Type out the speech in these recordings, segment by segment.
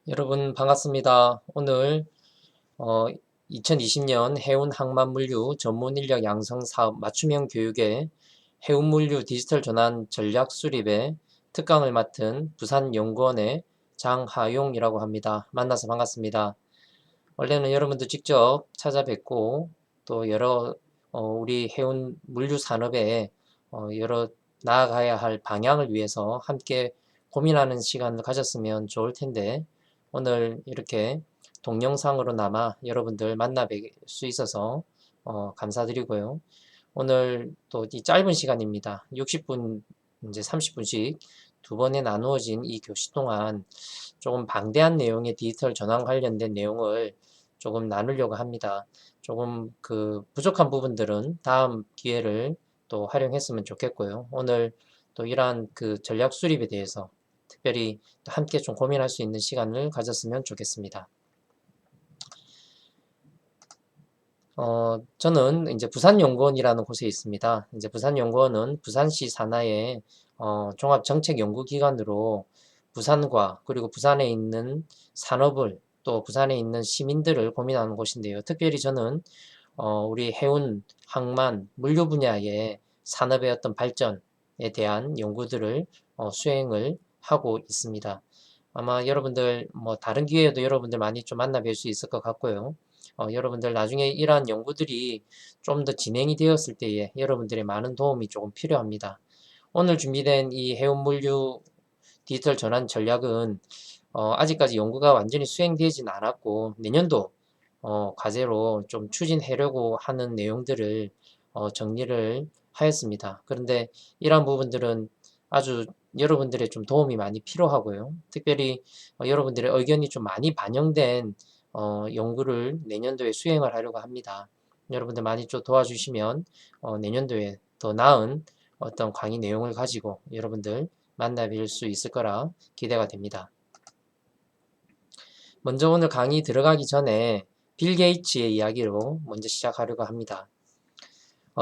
여러분 반갑습니다. 오늘 2020년 해운 항만물류 전문인력 양성 사업 맞춤형 교육의 해운물류 디지털 전환 전략 수립에 특강을 맡은 부산연구원의 장하용이라고 합니다. 만나서 반갑습니다. 원래는 여러분도 직접 찾아뵙고 또 여러 우리 해운 물류 산업에 여러 나아가야 할 방향을 위해서 함께 고민하는 시간을 가졌으면 좋을 텐데 오늘 이렇게 동영상으로나마 여러분들 만나 뵐 수 있어서 감사드리고요. 오늘 또 이 짧은 시간입니다. 60분 이제 30분씩 두 번에 나누어진 이 교시 동안 조금 방대한 내용의 디지털 전환 관련된 내용을 조금 나누려고 합니다. 조금 그 부족한 부분들은 다음 기회를 또 활용했으면 좋겠고요. 오늘 또 이러한 그 전략 수립에 대해서 특별히 함께 좀 고민할 수 있는 시간을 가졌으면 좋겠습니다. 저는 이제 부산연구원이라는 곳에 있습니다. 이제 부산연구원은 부산시 산하의 종합정책연구기관으로 부산과 그리고 부산에 있는 산업을 또 부산에 있는 시민들을 고민하는 곳인데요. 특별히 저는 우리 해운, 항만, 물류 분야의 산업의 어떤 발전에 대한 연구들을 수행을 하고 있습니다. 아마 여러분들 뭐 다른 기회에도 여러분들 많이 좀 만나 뵐 수 있을 것 같고요. 여러분들 나중에 이러한 연구들이 좀 더 진행이 되었을 때에 여러분들의 많은 도움이 조금 필요합니다. 오늘 준비된 이 해운물류 디지털 전환 전략은 아직까지 연구가 완전히 수행되진 않았고 내년도 과제로 좀 추진하려고 하는 내용들을 정리를 하였습니다. 그런데 이러한 부분들은 아주 여러분들의 좀 도움이 많이 필요하고요. 특별히 여러분들의 의견이 좀 많이 반영된 연구를 내년도에 수행을 하려고 합니다. 여러분들 많이 좀 도와주시면 내년도에 더 나은 어떤 강의 내용을 가지고 여러분들 만나 뵐 수 있을 거라 기대가 됩니다. 먼저 오늘 강의 들어가기 전에 빌 게이츠의 이야기로 먼저 시작하려고 합니다.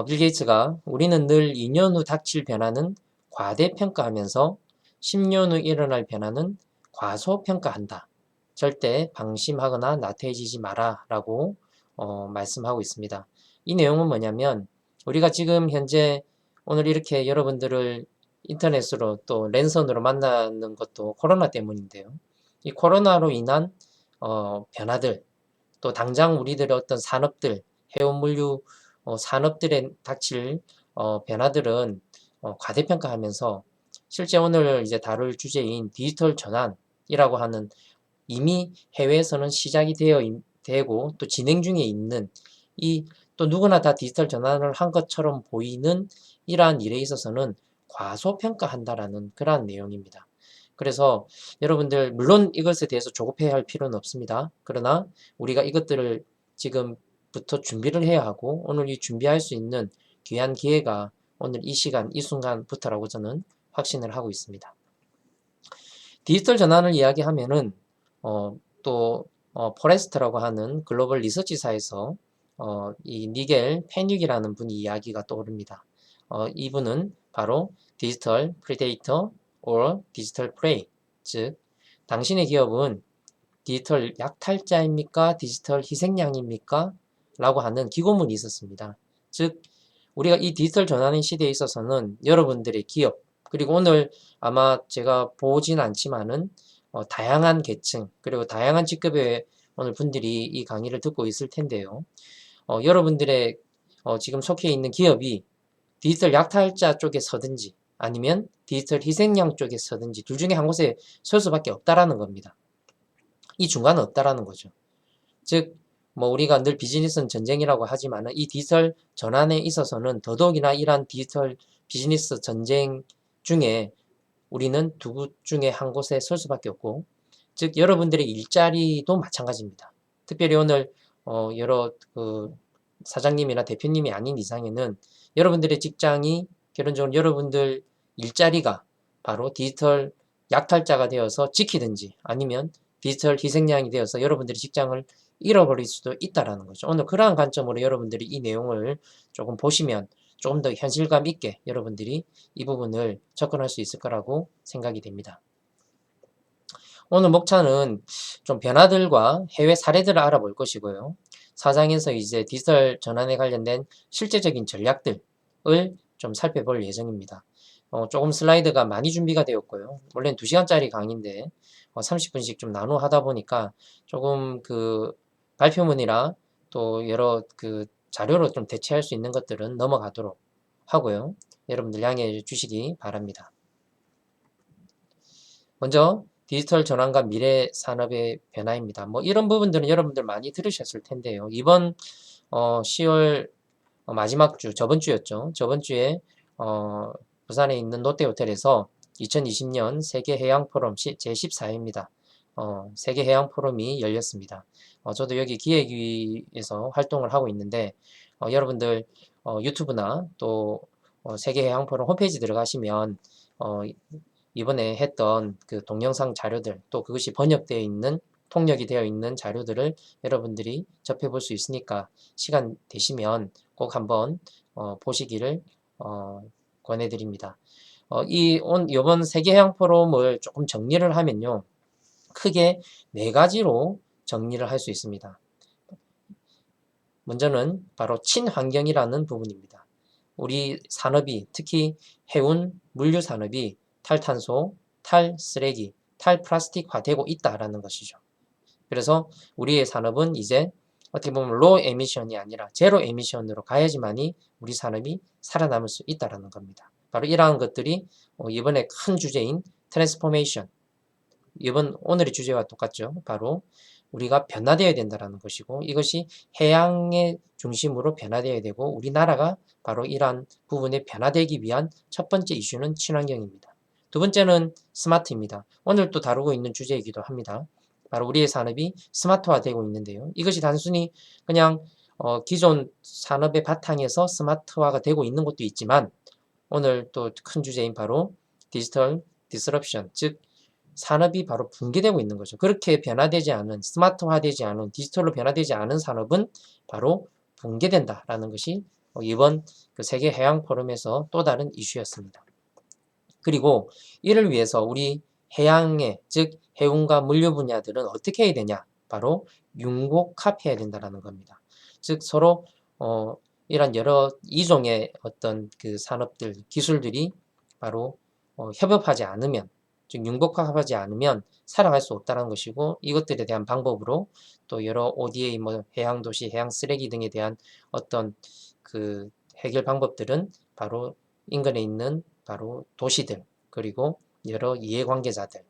빌 게이츠가 우리는 늘 2년 후 닥칠 변화는 과대평가하면서 10년 후 일어날 변화는 과소평가한다. 절대 방심하거나 나태해지지 마라 라고 말씀하고 있습니다. 이 내용은 뭐냐면 우리가 지금 현재 오늘 이렇게 여러분들을 인터넷으로 또 랜선으로 만나는 것도 코로나 때문인데요. 이 코로나로 인한 변화들 또 당장 우리들의 어떤 산업들 해운물류 산업들에 닥칠 변화들은 과대평가하면서 실제 오늘 이제 다룰 주제인 디지털 전환이라고 하는 이미 해외에서는 시작이 되고 또 진행 중에 있는 이 또 누구나 다 디지털 전환을 한 것처럼 보이는 이러한 일에 있어서는 과소평가한다라는 그러한 내용입니다. 그래서 여러분들 물론 이것에 대해서 조급해야 할 필요는 없습니다. 그러나 우리가 이것들을 지금부터 준비를 해야 하고 오늘 이 준비할 수 있는 귀한 기회가 오늘 이 시간 이 순간부터라고 저는 확신을 하고 있습니다. 디지털 전환을 이야기하면은 또 포레스트라고 하는 글로벌 리서치사에서 이 니겔 패닉이라는 분이 이야기가 떠오릅니다. 이분은 바로 디지털 프리데이터 or 디지털 프레이, 즉 당신의 기업은 디지털 약탈자입니까? 디지털 희생양입니까? 라고 하는 기고문이 있었습니다. 즉 우리가 이 디지털 전환의 시대에 있어서는 여러분들의 기업 그리고 오늘 아마 제가 보진 않지만은 다양한 계층 그리고 다양한 직급의 오늘 분들이 이 강의를 듣고 있을 텐데요. 여러분들의 지금 속해 있는 기업이 디지털 약탈자 쪽에 서든지 아니면 디지털 희생양 쪽에 서든지 둘 중에 한 곳에 설 수밖에 없다라는 겁니다. 이 중간은 없다라는 거죠. 즉, 뭐 우리가 늘 비즈니스는 전쟁이라고 하지만 이 디지털 전환에 있어서는 더더욱이나 이러한 디지털 비즈니스 전쟁 중에 우리는 두 곳 중에 한 곳에 설 수밖에 없고, 즉 여러분들의 일자리도 마찬가지입니다. 특별히 오늘 여러 그 사장님이나 대표님이 아닌 이상에는 여러분들의 직장이 결론적으로 여러분들 일자리가 바로 디지털 약탈자가 되어서 지키든지 아니면 디지털 희생양이 되어서 여러분들의 직장을 잃어버릴 수도 있다라는 거죠. 오늘 그러한 관점으로 여러분들이 이 내용을 조금 보시면 조금 더 현실감 있게 여러분들이 이 부분을 접근할 수 있을 거라고 생각이 됩니다. 오늘 목차는 좀 변화들과 해외 사례들을 알아볼 것이고요. 사장에서 이제 디지털 전환에 관련된 실제적인 전략들을 좀 살펴볼 예정입니다. 조금 슬라이드가 많이 준비가 되었고요. 원래는 2시간짜리 강의인데 30분씩 좀 나누어 하다 보니까 조금 그 발표문이나 또 여러 그 자료로 좀 대체할 수 있는 것들은 넘어가도록 하고요. 여러분들 양해해 주시기 바랍니다. 먼저 디지털 전환과 미래 산업의 변화입니다. 뭐 이런 부분들은 여러분들 많이 들으셨을 텐데요. 이번 10월 마지막 주, 저번 주였죠. 저번 주에 부산에 있는 롯데호텔에서 2020년 세계해양포럼 제14회입니다. 세계해양포럼이 열렸습니다. 저도 여기 기획위에서 활동을 하고 있는데 여러분들 유튜브나 또 세계해양포럼 홈페이지 들어가시면 이번에 했던 그 동영상 자료들 또 그것이 번역되어 있는 통역이 되어 있는 자료들을 여러분들이 접해볼 수 있으니까 시간 되시면 꼭 한번 보시기를 권해드립니다. 이번 세계해양 포럼을 조금 정리를 하면요. 크게 4가지로 정리를 할 수 있습니다. 먼저는 바로 친환경이라는 부분입니다. 우리 산업이 특히 해운 물류 산업이 탈탄소, 탈쓰레기, 탈플라스틱화되고 있다라는 것이죠. 그래서 우리의 산업은 이제 어떻게 보면 로 에미션이 아니라 제로 에미션으로 가야지만이 우리 산업이 살아남을 수 있다라는 겁니다. 바로 이러한 것들이 이번에 큰 주제인 트랜스포메이션, 오늘의 주제와 똑같죠. 바로 우리가 변화되어야 된다는 것이고 이것이 해양의 중심으로 변화되어야 되고 우리나라가 바로 이러한 부분에 변화되기 위한 첫 번째 이슈는 친환경입니다. 두 번째는 스마트입니다. 오늘 또 다루고 있는 주제이기도 합니다. 바로 우리의 산업이 스마트화되고 있는데요. 이것이 단순히 그냥 기존 산업의 바탕에서 스마트화가 되고 있는 것도 있지만 오늘 또 큰 주제인 바로 디지털 디스럽션, 즉 산업이 바로 붕괴되고 있는 거죠. 그렇게 변화되지 않은, 스마트화되지 않은, 디지털로 변화되지 않은 산업은 바로 붕괴된다라는 것이 이번 그 세계 해양 포럼에서 또 다른 이슈였습니다. 그리고 이를 위해서 우리 해양의, 즉 해운과 물류 분야들은 어떻게 해야 되냐? 바로 융복합해야 된다는 겁니다. 즉 서로 이런 여러 이종의 어떤 그 산업들, 기술들이 바로 협업하지 않으면, 즉 융복합하지 않으면 살아갈 수 없다는 것이고 이것들에 대한 방법으로 또 여러 ODA, 뭐 해양도시, 해양 쓰레기 등에 대한 어떤 그 해결 방법들은 바로 인근에 있는 바로 도시들 그리고 여러 이해관계자들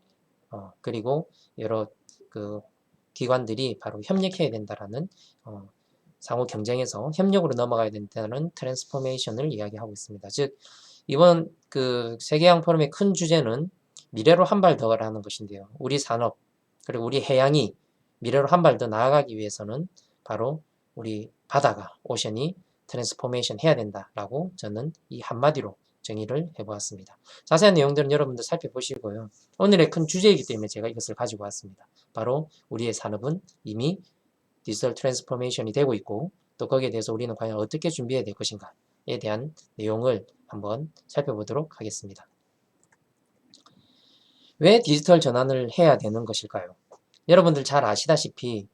그리고 여러 그 기관들이 바로 협력해야 된다라는 상호 경쟁에서 협력으로 넘어가야 된다는 트랜스포메이션을 이야기하고 있습니다. 즉 이번 그 세계양 포럼의 큰 주제는 미래로 한 발 더라는 것인데요. 우리 산업 그리고 우리 해양이 미래로 한 발 더 나아가기 위해서는 바로 우리 바다가 오션이 트랜스포메이션 해야 된다라고 저는 이 한마디로 정의를 해보았습니다. 자세한 내용들은 여러분들 살펴보시고요. 오늘의 큰 주제이기 때문에 제가 이것을 가지고 왔습니다. 바로 우리의 산업은 이미 디지털 트랜스포메이션이 되고 있고 또 거기에 대해서 우리는 과연 어떻게 준비해야 될 것인가에 대한 내용을 한번 살펴보도록 하겠습니다. 왜 디지털 전환을 해야 되는 것일까요? 여러분들 잘 아시다시피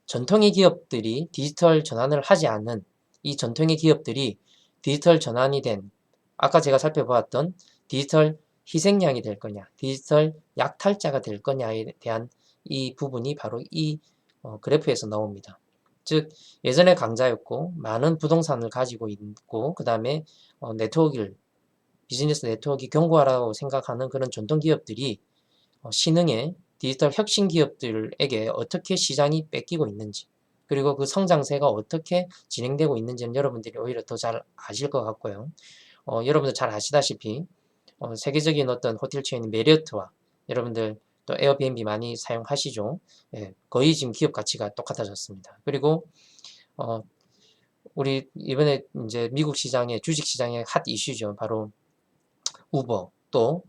전통의 기업들이 디지털 전환을 하지 않는 이 전통의 기업들이 디지털 전환이 된 아까 제가 살펴보았던 디지털 희생양이 될 거냐, 디지털 약탈자가 될 거냐에 대한 이 부분이 바로 이 그래프에서 나옵니다. 즉 예전에 강자였고 많은 부동산을 가지고 있고 그 다음에 네트워크를 비즈니스 네트워크 견고하라고 생각하는 그런 전통 기업들이 신흥의 디지털 혁신 기업들에게 어떻게 시장이 뺏기고 있는지 그리고 그 성장세가 어떻게 진행되고 있는지는 여러분들이 오히려 더 잘 아실 것 같고요. 여러분들 잘 아시다시피 세계적인 어떤 호텔 체인인 메리어트와 여러분들 또 에어비앤비 많이 사용하시죠. 예, 거의 지금 기업 가치가 똑같아졌습니다. 그리고 우리 이번에 이제 미국 시장의 주식 시장의 핫 이슈죠. 바로 우버 또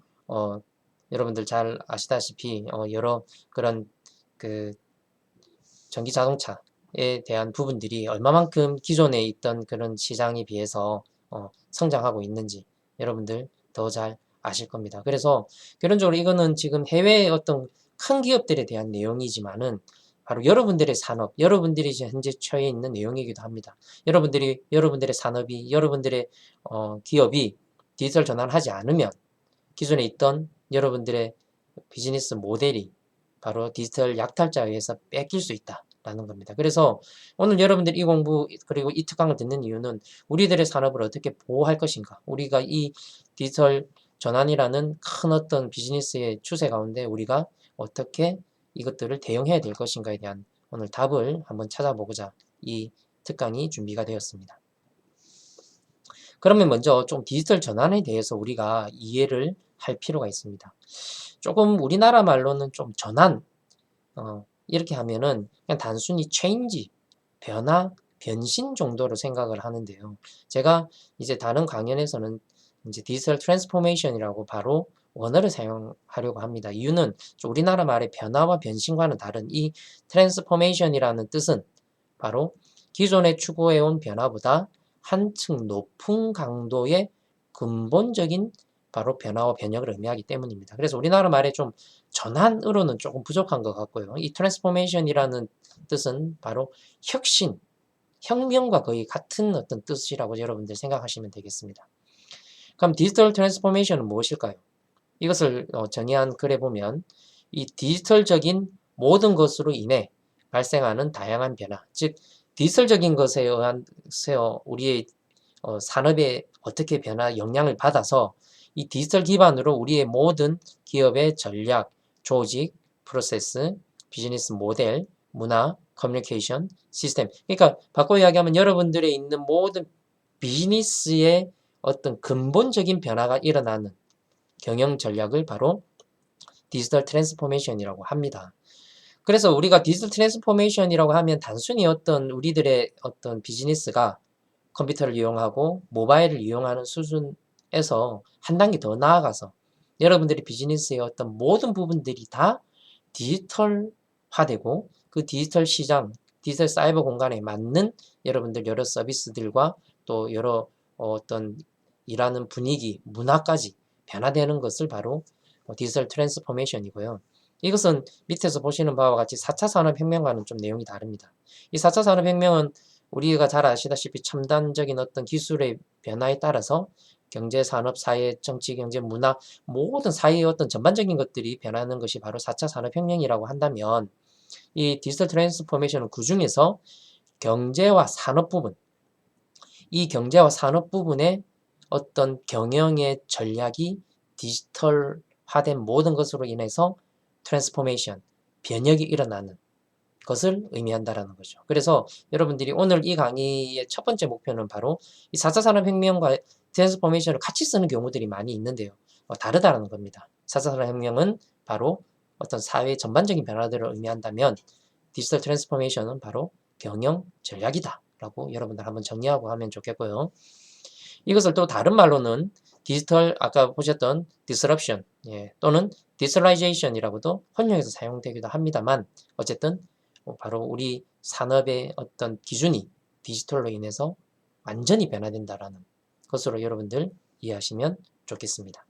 여러분들 잘 아시다시피 여러 그런 그 전기 자동차에 대한 부분들이 얼마만큼 기존에 있던 그런 시장에 비해서 성장하고 있는지 여러분들 더 잘 아실 겁니다. 그래서 결론적으로 이거는 지금 해외의 어떤 큰 기업들에 대한 내용이지만은 바로 여러분들의 산업, 여러분들이 현재 처해 있는 내용이기도 합니다. 여러분들의 산업이, 여러분들의 기업이 디지털 전환을 하지 않으면 기존에 있던 여러분들의 비즈니스 모델이 바로 디지털 약탈자에 의해서 뺏길 수 있다라는 겁니다. 그래서 오늘 여러분들이 이 공부 그리고 이 특강을 듣는 이유는 우리들의 산업을 어떻게 보호할 것인가, 우리가 이 디지털 전환이라는 큰 어떤 비즈니스의 추세 가운데 우리가 어떻게 이것들을 대응해야 될 것인가에 대한 오늘 답을 한번 찾아보고자 이 특강이 준비가 되었습니다. 그러면 먼저 좀 디지털 전환에 대해서 우리가 이해를 할 필요가 있습니다. 조금 우리나라 말로는 좀 전환, 이렇게 하면은 그냥 단순히 체인지, 변화, 변신 정도로 생각을 하는데요. 제가 이제 다른 강연에서는 이제 디지털 트랜스포메이션이라고 바로 원어를 사용하려고 합니다. 이유는 우리나라 말의 변화와 변신과는 다른 이 트랜스포메이션이라는 뜻은 바로 기존에 추구해온 변화보다 한층 높은 강도의 근본적인 바로 변화와 변혁을 의미하기 때문입니다. 그래서 우리나라 말에 좀 전환으로는 조금 부족한 것 같고요. 이 트랜스포메이션이라는 뜻은 바로 혁신, 혁명과 거의 같은 어떤 뜻이라고 여러분들 생각하시면 되겠습니다. 그럼 디지털 트랜스포메이션은 무엇일까요? 이것을 정의한 글에 보면 이 디지털적인 모든 것으로 인해 발생하는 다양한 변화, 즉 디지털적인 것에 의해서 우리의 산업에 어떻게 변화, 영향을 받아서 이 디지털 기반으로 우리의 모든 기업의 전략, 조직, 프로세스, 비즈니스 모델, 문화, 커뮤니케이션, 시스템. 그러니까 바꿔 이야기하면 여러분들의 있는 모든 비즈니스의 어떤 근본적인 변화가 일어나는 경영 전략을 바로 디지털 트랜스포메이션이라고 합니다. 그래서 우리가 디지털 트랜스포메이션이라고 하면 단순히 어떤 우리들의 어떤 비즈니스가 컴퓨터를 이용하고 모바일을 이용하는 수준에서 한 단계 더 나아가서 여러분들의 비즈니스의 어떤 모든 부분들이 다 디지털화되고 그 디지털 시장, 디지털 사이버 공간에 맞는 여러분들 여러 서비스들과 또 여러 어떤 일하는 분위기, 문화까지 변화되는 것을 바로 디지털 트랜스포메이션이고요. 이것은 밑에서 보시는 바와 같이 4차 산업혁명과는 좀 내용이 다릅니다. 이 4차 산업혁명은 우리가 잘 아시다시피 첨단적인 어떤 기술의 변화에 따라서 경제, 산업, 사회, 정치, 경제, 문화 모든 사회의 어떤 전반적인 것들이 변하는 것이 바로 4차 산업혁명이라고 한다면 이 디지털 트랜스포메이션은 그 중에서 경제와 산업 부분, 이 경제와 산업 부분의 어떤 경영의 전략이 디지털화된 모든 것으로 인해서 트랜스포메이션, 변혁이 일어나는 것을 의미한다라는 거죠. 그래서 여러분들이 오늘 이 강의의 첫 번째 목표는 바로 이 4차 산업혁명과 트랜스포메이션을 같이 쓰는 경우들이 많이 있는데요. 다르다는 겁니다. 4차 산업혁명은 바로 어떤 사회 전반적인 변화들을 의미한다면 디지털 트랜스포메이션은 바로 경영 전략이다 라고 여러분들 한번 정리하고 하면 좋겠고요. 이것을 또 다른 말로는 디지털 아까 보셨던 disruption 또는 digitalization이라고도 혼용해서 사용되기도 합니다만 어쨌든 바로 우리 산업의 어떤 기준이 디지털로 인해서 완전히 변화된다라는 것으로 여러분들 이해하시면 좋겠습니다.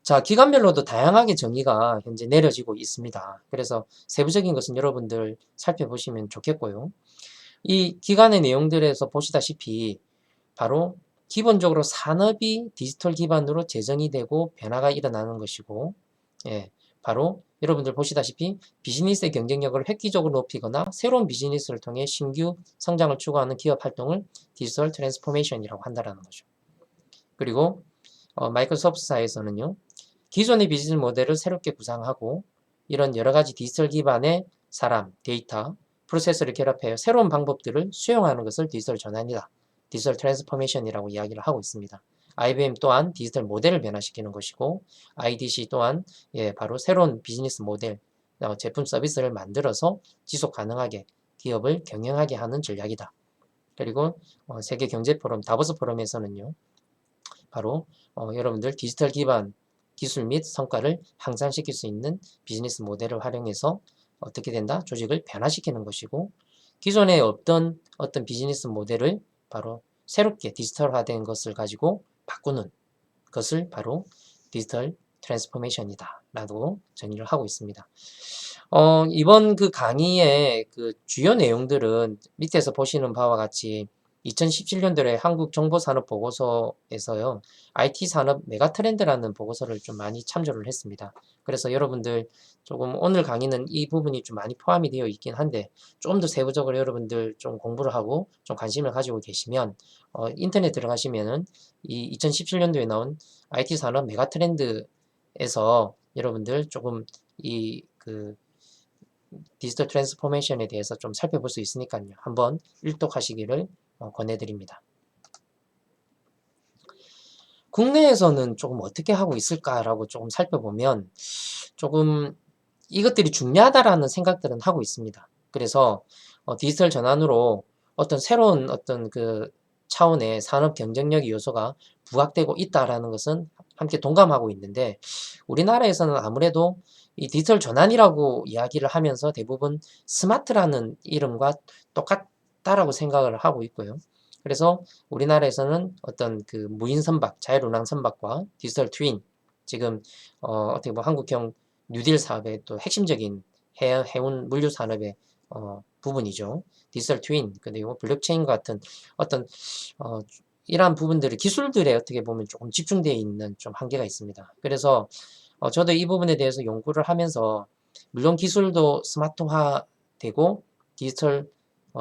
자, 기관별로도 다양하게 정의가 현재 내려지고 있습니다. 그래서 세부적인 것은 여러분들 살펴보시면 좋겠고요. 이 기관의 내용들에서 보시다시피 바로 기본적으로 산업이 디지털 기반으로 재정이 되고 변화가 일어나는 것이고 바로 여러분들 보시다시피 비즈니스의 경쟁력을 획기적으로 높이거나 새로운 비즈니스를 통해 신규 성장을 추구하는 기업 활동을 디지털 트랜스포메이션이라고 한다는 거죠. 그리고 마이크로소프트사에서는요. 기존의 비즈니스 모델을 새롭게 구상하고 이런 여러 가지 디지털 기반의 사람, 데이터, 프로세스를 결합하여 새로운 방법들을 수용하는 것을 디지털 전환이다. 디지털 트랜스포메이션이라고 이야기를 하고 있습니다. IBM 또한 디지털 모델을 변화시키는 것이고 IDC 또한 바로 새로운 비즈니스 모델, 제품 서비스를 만들어서 지속 가능하게 기업을 경영하게 하는 전략이다. 그리고 세계 경제 포럼 다보스 포럼에서는요. 바로 여러분들 디지털 기반 기술 및 성과를 향상시킬 수 있는 비즈니스 모델을 활용해서 어떻게 된다? 조직을 변화시키는 것이고 기존에 없던 어떤 비즈니스 모델을 바로 새롭게 디지털화된 것을 가지고 바꾸는 것을 바로 디지털 트랜스포메이션이다 라고 정의를 하고 있습니다. 이번 그 강의의 그 주요 내용들은 밑에서 보시는 바와 같이 2017년도에 한국정보산업보고서에서요, IT 산업 메가트렌드라는 보고서를 좀 많이 참조를 했습니다. 그래서 여러분들 조금 오늘 강의는 이 부분이 좀 많이 포함이 되어 있긴 한데, 좀 더 세부적으로 여러분들 좀 공부를 하고 좀 관심을 가지고 계시면, 인터넷 들어가시면은 이 2017년도에 나온 IT 산업 메가트렌드에서 여러분들 조금 그 디지털 트랜스포메이션에 대해서 좀 살펴볼 수 있으니까요. 한번 일독하시기를 권해드립니다. 국내에서는 조금 어떻게 하고 있을까라고 조금 살펴보면 조금 이것들이 중요하다라는 생각들은 하고 있습니다. 그래서 디지털 전환으로 어떤 새로운 어떤 그 차원의 산업 경쟁력 요소가 부각되고 있다라는 것은 함께 동감하고 있는데, 우리나라에서는 아무래도 이 디지털 전환이라고 이야기를 하면서 대부분 스마트라는 이름과 똑같다라고 생각을 하고 있고요. 그래서 우리나라에서는 어떤 그 무인 선박, 자율운항 선박과 디지털 트윈, 지금 어떻게 보면 한국형 뉴딜 사업의 또 핵심적인 해운 물류 산업의 부분이죠. 디지털 트윈, 그리고 블록체인 같은 어떤 이러한 부분들의 기술들에 어떻게 보면 조금 집중되어 있는 좀 한계가 있습니다. 그래서 저도 이 부분에 대해서 연구를 하면서, 물론 기술도 스마트화되고 디지털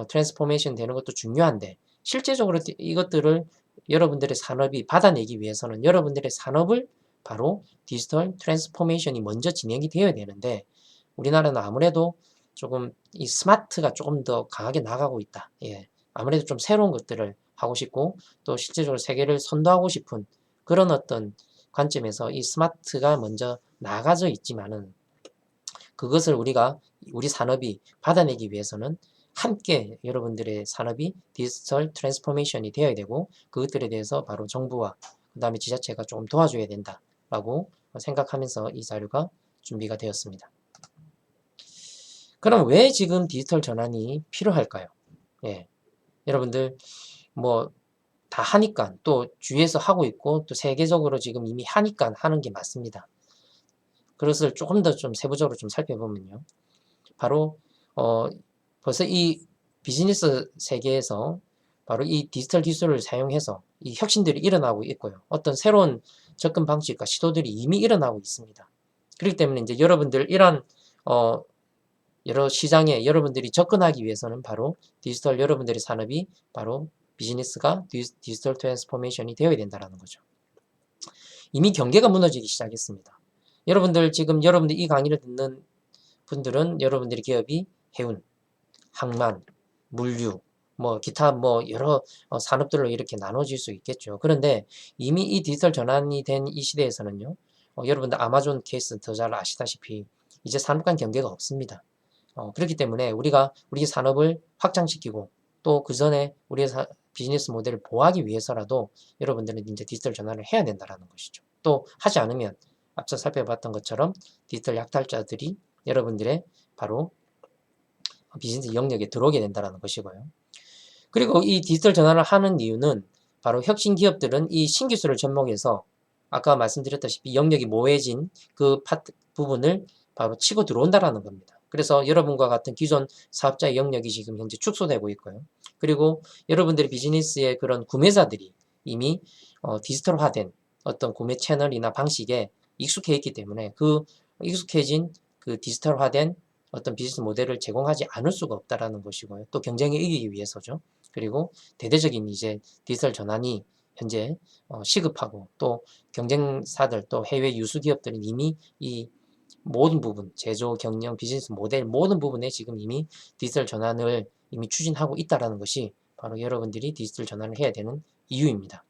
트랜스포메이션 되는 것도 중요한데, 실제적으로 이것들을 여러분들의 산업이 받아내기 위해서는 여러분들의 산업을 바로 디지털 트랜스포메이션이 먼저 진행이 되어야 되는데, 우리나라는 아무래도 조금 이 스마트가 조금 더 강하게 나가고 있다. 예. 아무래도 좀 새로운 것들을 하고 싶고 또 실제적으로 세계를 선도하고 싶은 그런 어떤 관점에서 이 스마트가 먼저 나가져 있지만은, 그것을 우리 산업이 받아내기 위해서는 함께 여러분들의 산업이 디지털 트랜스포메이션이 되어야 되고, 그것들에 대해서 바로 정부와 그 다음에 지자체가 조금 도와줘야 된다라고 생각하면서 이 자료가 준비가 되었습니다. 그럼 왜 지금 디지털 전환이 필요할까요? 예. 여러분들 뭐 다 하니까, 또 주위에서 하고 있고 또 세계적으로 지금 이미 하니까 하는 게 맞습니다. 그것을 조금 더 좀 세부적으로 좀 살펴보면요, 바로 벌써 이 비즈니스 세계에서 바로 이 디지털 기술을 사용해서 이 혁신들이 일어나고 있고요. 어떤 새로운 접근 방식과 시도들이 이미 일어나고 있습니다. 그렇기 때문에 이제 여러분들 이런 여러 시장에 여러분들이 접근하기 위해서는 바로 디지털 여러분들의 산업이 바로 비즈니스가 디지털 트랜스포메이션이 되어야 된다는 거죠. 이미 경계가 무너지기 시작했습니다. 여러분들 지금 여러분들 이 강의를 듣는 분들은 여러분들의 기업이 해운, 항만, 물류, 뭐 기타 뭐 여러 산업들로 이렇게 나눠질 수 있겠죠. 그런데 이미 이 디지털 전환이 된 이 시대에서는요, 여러분들 아마존 케이스 더 잘 아시다시피 이제 산업 간 경계가 없습니다. 그렇기 때문에 우리가 우리 산업을 확장시키고 또 그 전에 우리의 비즈니스 모델을 보호하기 위해서라도 여러분들은 이제 디지털 전환을 해야 된다는 것이죠. 또 하지 않으면 앞서 살펴봤던 것처럼 디지털 약탈자들이 여러분들의 바로 비즈니스 영역에 들어오게 된다는 것이고요. 그리고 이 디지털 전환을 하는 이유는 바로 혁신 기업들은 이 신기술을 접목해서 아까 말씀드렸다시피 영역이 모호해진 그 부분을 바로 치고 들어온다라는 겁니다. 그래서 여러분과 같은 기존 사업자의 영역이 지금 현재 축소되고 있고요. 그리고 여러분들의 비즈니스의 그런 구매자들이 이미 디지털화된 어떤 구매 채널이나 방식에 익숙해 있기 때문에 그 익숙해진 그 디지털화된 어떤 비즈니스 모델을 제공하지 않을 수가 없다라는 것이고요. 또 경쟁에 이기기 위해서죠. 그리고 대대적인 이제 디지털 전환이 현재 시급하고, 또 경쟁사들 또 해외 유수 기업들은 이미 이 모든 부분, 제조, 경영, 비즈니스 모델 모든 부분에 지금 이미 디지털 전환을 이미 추진하고 있다라는 것이 바로 여러분들이 디지털 전환을 해야 되는 이유입니다.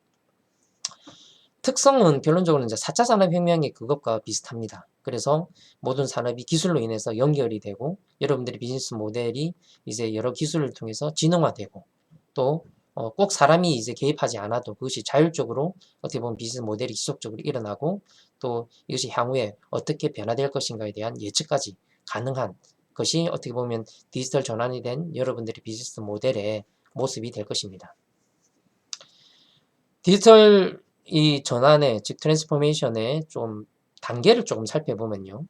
특성은 결론적으로 이제 4차 산업혁명의 그것과 비슷합니다. 그래서 모든 산업이 기술로 인해서 연결이 되고 여러분들의 비즈니스 모델이 이제 여러 기술을 통해서 지능화되고, 또 꼭 사람이 이제 개입하지 않아도 그것이 자율적으로 어떻게 보면 비즈니스 모델이 지속적으로 일어나고, 또 이것이 향후에 어떻게 변화될 것인가에 대한 예측까지 가능한 것이 어떻게 보면 디지털 전환이 된 여러분들의 비즈니스 모델의 모습이 될 것입니다. 디지털 이 전환에, 즉 트랜스포메이션에 좀 단계를 조금 살펴보면요.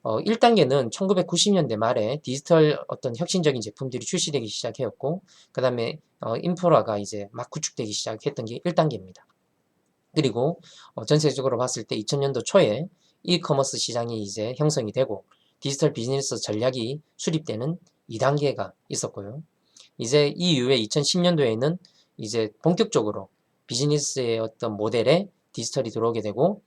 1단계는 1990년대 말에 디지털 어떤 혁신적인 제품들이 출시되기 시작했고, 그 다음에 인프라가 이제 막 구축되기 시작했던 게 1단계입니다. 그리고 전 세계적으로 봤을 때 2000년도 초에 이커머스 시장이 이제 형성이 되고 디지털 비즈니스 전략이 수립되는 2단계가 있었고요. 이제 이 이후에 2010년도에는 이제 본격적으로 비즈니스의 어떤 모델에 디지털이 들어오게 되고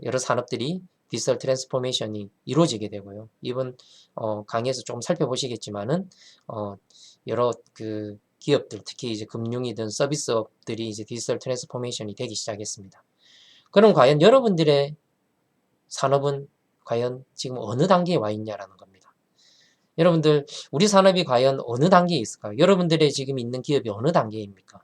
여러 산업들이 디지털 트랜스포메이션이 이루어지게 되고요. 이번 강의에서 조금 살펴보시겠지만은 여러 그 기업들, 특히 이제 금융이든 서비스업들이 이제 디지털 트랜스포메이션이 되기 시작했습니다. 그럼 과연 여러분들의 산업은 과연 지금 어느 단계에 와 있냐라는 겁니다. 여러분들, 우리 산업이 과연 어느 단계에 있을까요? 여러분들의 지금 있는 기업이 어느 단계입니까?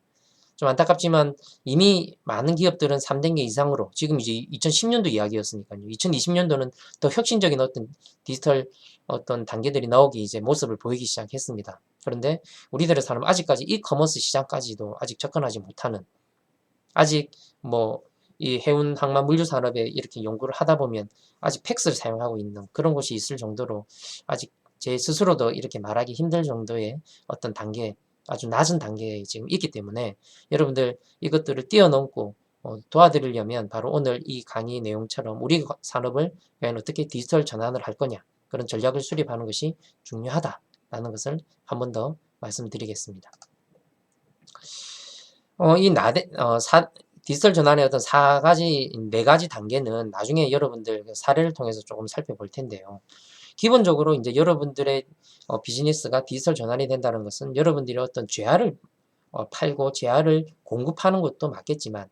좀 안타깝지만 이미 많은 기업들은 3단계 이상으로, 지금 이제 2010년도 이야기였으니까요. 2020년도는 더 혁신적인 어떤 디지털 어떤 단계들이 나오기 이제 모습을 보이기 시작했습니다. 그런데 우리들의 산업은 아직까지 이커머스 시장까지도 아직 접근하지 못하는, 아직 뭐 이 해운 항만 물류 산업에 이렇게 연구를 하다 보면 아직 팩스를 사용하고 있는 그런 곳이 있을 정도로 아직 제 스스로도 이렇게 말하기 힘들 정도의 어떤 단계, 아주 낮은 단계에 지금 있기 때문에 여러분들 이것들을 뛰어넘고 도와드리려면 바로 오늘 이 강의 내용처럼 우리 산업을 과연 어떻게 디지털 전환을 할 거냐, 그런 전략을 수립하는 것이 중요하다라는 것을 한 번 더 말씀드리겠습니다. 디지털 전환의 어떤 4가지 단계는 나중에 여러분들 사례를 통해서 조금 살펴볼 텐데요. 기본적으로 이제 여러분들의 비즈니스가 디지털 전환이 된다는 것은 여러분들이 어떤 재화를 팔고 재화를 공급하는 것도 맞겠지만,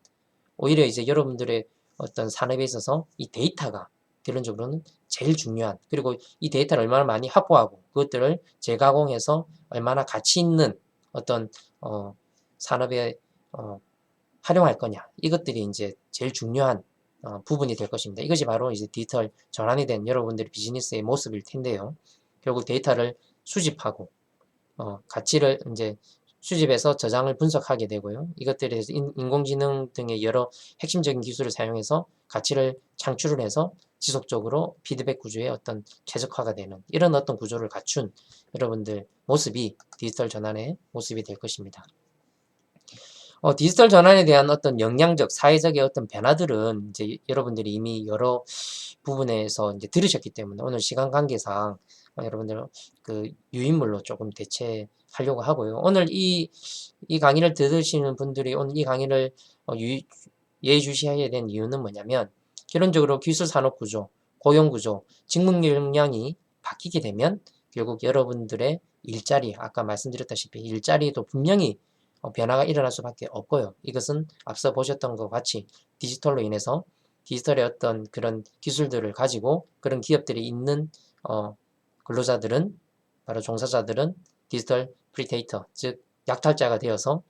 오히려 이제 여러분들의 어떤 산업에 있어서 이 데이터가 결론적으로는 제일 중요한, 그리고 이 데이터를 얼마나 많이 확보하고 그것들을 재가공해서 얼마나 가치 있는 어떤 산업에 활용할 거냐, 이것들이 이제 제일 중요한 부분이 될 것입니다. 이것이 바로 이제 디지털 전환이 된 여러분들의 비즈니스의 모습일 텐데요. 결국 데이터를 수집하고 가치를 이제 수집해서 저장을 분석하게 되고요. 이것들에 대해서 인공지능 등의 여러 핵심적인 기술을 사용해서 가치를 창출을 해서 지속적으로 피드백 구조의 어떤 최적화가 되는 이런 어떤 구조를 갖춘 여러분들 모습이 디지털 전환의 모습이 될 것입니다. 디지털 전환에 대한 어떤 영향적, 사회적의 어떤 변화들은 이제 여러분들이 이미 여러 부분에서 이제 들으셨기 때문에 오늘 시간 관계상 여러분들 그 유인물로 조금 대체하려고 하고요. 오늘 이 강의를 들으시는 분들이 오늘 이 강의를 예의주시하게 된 이유는 뭐냐면, 결론적으로 기술 산업 구조, 고용 구조, 직무 역량이 바뀌게 되면 결국 여러분들의 일자리, 아까 말씀드렸다시피 일자리도 분명히 변화가 일어날 수밖에 없고요. 이것은 앞서 보셨던 것 같이 디지털로 인해서 디지털의 어떤 그런 기술들을 가지고 그런 기업들이 있는 근로자들은, 바로 종사자들은 디지털 프리테이터, 즉 약탈자가 되어서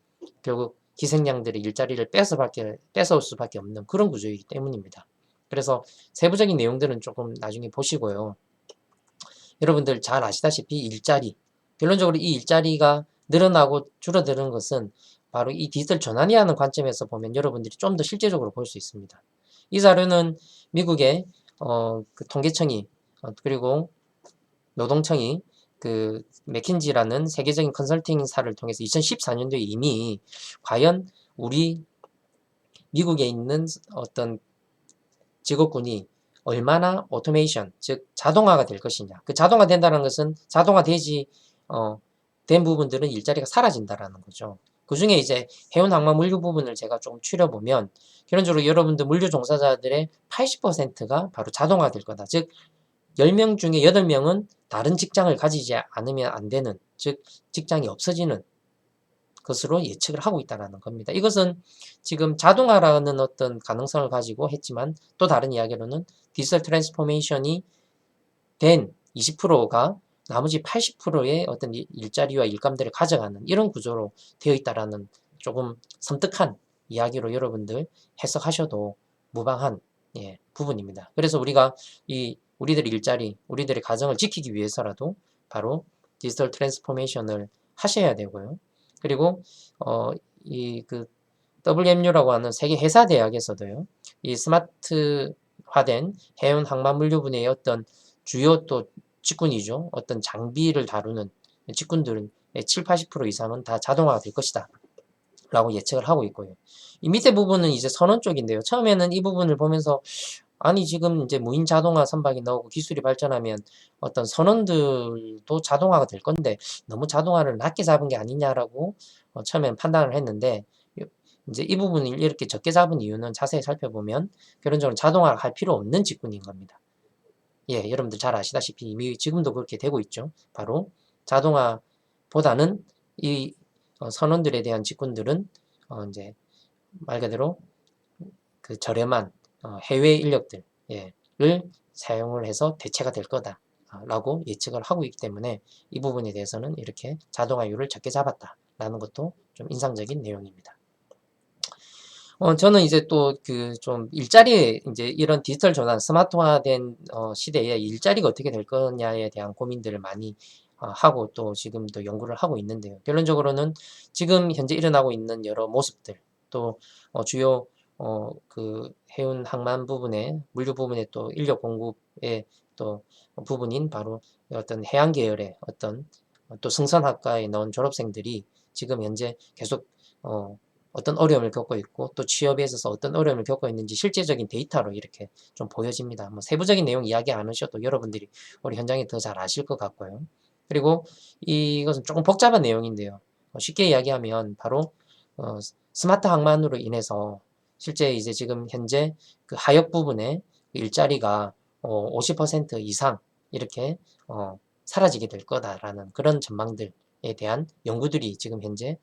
결국 희생양들의 일자리를 뺏어올 수밖에 없는 그런 구조이기 때문입니다. 그래서 세부적인 내용들은 조금 나중에 보시고요. 여러분들 잘 아시다시피 일자리, 결론적으로 이 일자리가 늘어나고 줄어드는 것은 바로 이 디지털 전환이라는 관점에서 보면 여러분들이 좀 더 실제적으로 볼 수 있습니다. 이 자료는 미국의 그 통계청이 그리고 노동청이 그 맥킨지라는 세계적인 컨설팅사를 통해서 2014년도에 이미 과연 우리 미국에 있는 어떤 직업군이 얼마나 오토메이션, 즉 자동화가 될 것이냐. 그 자동화 된다는 것은 자동화되지 된 부분들은 일자리가 사라진다라는 거죠. 그 중에 이제 해운 항만 물류 부분을 제가 좀 추려보면 결론적으로 여러분들 물류 종사자들의 80%가 바로 자동화될 거다. 즉 10명 중에 8명은 다른 직장을 가지지 않으면 안 되는, 즉 직장이 없어지는 것으로 예측을 하고 있다는 겁니다. 이것은 지금 자동화라는 어떤 가능성을 가지고 했지만 또 다른 이야기로는 디지털 트랜스포메이션이 된 20%가 나머지 80%의 어떤 일자리와 일감들을 가져가는 이런 구조로 되어 있다라는 조금 섬뜩한 이야기로 여러분들 해석하셔도 무방한 부분입니다. 그래서 우리가 우리들의 일자리, 우리들의 가정을 지키기 위해서라도 바로 디지털 트랜스포메이션을 하셔야 되고요. 그리고 이 WMU라고 하는 세계 회사 대학에서도요, 이 스마트 디지털화된 해운 항만 물류 분야의 어떤 주요 또 직군이죠. 어떤 장비를 다루는 직군들의 7, 80% 이상은 다 자동화가 될 것이다 라고 예측을 하고 있고요. 이 밑에 부분은 이제 선원 쪽인데요. 처음에는 이 부분을 보면서 아니 지금 이제 무인 자동화 선박이 나오고 기술이 발전하면 어떤 선원들도 자동화가 될 건데 너무 자동화를 낮게 잡은 게 아니냐라고 처음엔 판단을 했는데 이제 이 부분을 이렇게 적게 잡은 이유는 자세히 살펴보면 결론적으로 자동화를 할 필요 없는 직군인 겁니다. 예, 여러분들 잘 아시다시피 이미 지금도 그렇게 되고 있죠. 바로 자동화보다는 이 선원들에 대한 직군들은 이제 말 그대로 그 저렴한 해외 인력들 를 사용을 해서 대체가 될 거다라고 예측을 하고 있기 때문에 이 부분에 대해서는 이렇게 자동화율을 적게 잡았다라는 것도 좀 인상적인 내용입니다. 저는 이제 또 그 좀 일자리 이제 이런 디지털 전환, 스마트화된 시대에 일자리가 어떻게 될 거냐에 대한 고민들을 많이 하고 또 지금도 연구를 하고 있는데요. 결론적으로는 지금 현재 일어나고 있는 여러 모습들, 또 주요 그 해운 항만 부분에 물류 부분에 또 인력 공급의 또 부분인 바로 어떤 해양 계열의 어떤 또 승선학과에 나온 졸업생들이 지금 현재 계속 어떤 어려움을 겪고 있고 또 취업에 있어서 어떤 어려움을 겪고 있는지 실제적인 데이터로 이렇게 좀 보여집니다. 뭐 세부적인 내용 이야기 안 하셔도 여러분들이 우리 현장에 더 잘 아실 것 같고요. 그리고 이것은 조금 복잡한 내용인데요. 쉽게 이야기하면 바로 스마트 항만으로 인해서 실제 이제 지금 현재 그 하역 부분에 일자리가 50% 이상 이렇게 사라지게 될 거다라는 그런 전망들에 대한 연구들이 지금 현재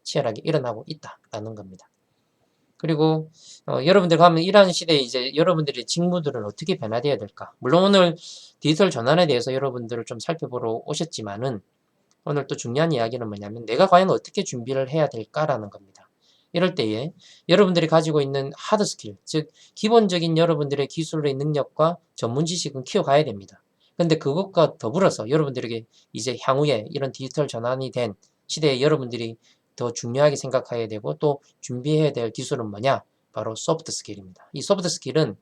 치열하게 일어나고 있다라는 겁니다. 그리고 여러분들 가면 이러한 시대에 이제 여러분들의 직무들은 어떻게 변화되어야 될까? 물론 오늘 디지털 전환에 대해서 여러분들을 좀 살펴보러 오셨지만은 오늘 또 중요한 이야기는 뭐냐면 내가 과연 어떻게 준비를 해야 될까라는 겁니다. 이럴 때에 여러분들이 가지고 있는 하드 스킬, 즉 기본적인 여러분들의 기술의 능력과 전문 지식은 키워가야 됩니다. 근데 그것과 더불어서 여러분들에게 이제 향후에 이런 디지털 전환이 된 시대에 여러분들이 더 중요하게 생각해야 되고 또 준비해야 될 기술은 뭐냐? 바로 소프트 스킬입니다. 이 소프트 스킬은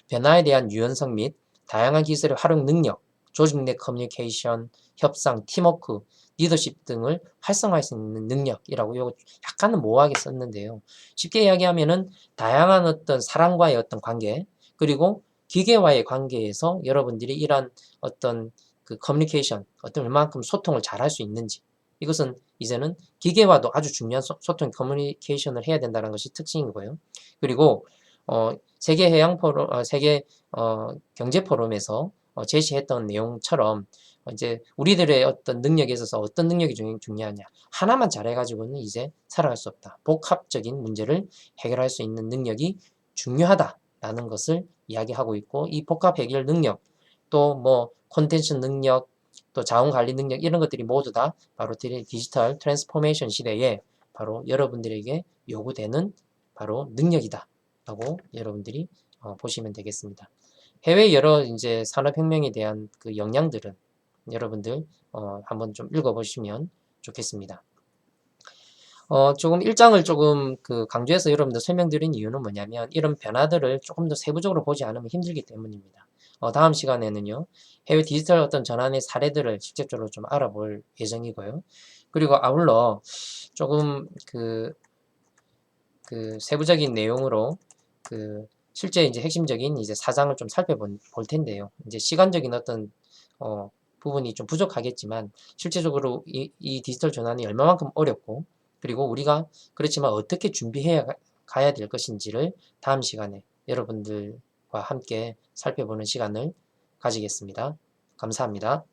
변화에 대한 유연성 및 다양한 기술의 활용 능력, 조직 내 커뮤니케이션, 협상, 팀워크, 리더십 등을 활성화할 수 있는 능력이라고 이거 약간은 모호하게 썼는데요. 쉽게 이야기하면은 다양한 어떤 사람과의 어떤 관계, 그리고 기계와의 관계에서 여러분들이 이러한 어떤 그 커뮤니케이션, 어떤 얼마만큼 소통을 잘 할 수 있는지, 이것은 이제는 기계와도 아주 중요한 소통, 커뮤니케이션을 해야 된다는 것이 특징이고요. 그리고 세계 해양 포럼, 세계 경제 포럼에서 제시했던 내용처럼 이제 우리들의 어떤 능력에 있어서 어떤 능력이 중요하냐. 하나만 잘해가지고는 이제 살아갈 수 없다. 복합적인 문제를 해결할 수 있는 능력이 중요하다라는 것을 이야기하고 있고, 이 복합 해결 능력, 또 뭐 콘텐츠 능력, 또 자원 관리 능력 이런 것들이 모두 다 바로 디지털 트랜스포메이션 시대에 바로 여러분들에게 요구되는 바로 능력이다. 라고 여러분들이 보시면 되겠습니다. 해외 여러 이제 산업혁명에 대한 그 영향들은 여러분들 한번 좀 읽어보시면 좋겠습니다. 조금 일장을 조금 그 강조해서 여러분들 설명드린 이유는 뭐냐면 이런 변화들을 조금 더 세부적으로 보지 않으면 힘들기 때문입니다. 다음 시간에는요, 해외 디지털 어떤 전환의 사례들을 직접적으로 좀 알아볼 예정이고요. 그리고 아울러 조금 그 세부적인 내용으로 그 실제 이제 핵심적인 이제 사장을 좀 살펴볼 텐데요. 이제 시간적인 어떤 부분이 좀 부족하겠지만 실제적으로 이 디지털 전환이 얼마만큼 어렵고 그리고 우리가 그렇지만 어떻게 준비해 가야 될 것인지를 다음 시간에 여러분들과 함께 살펴보는 시간을 가지겠습니다. 감사합니다.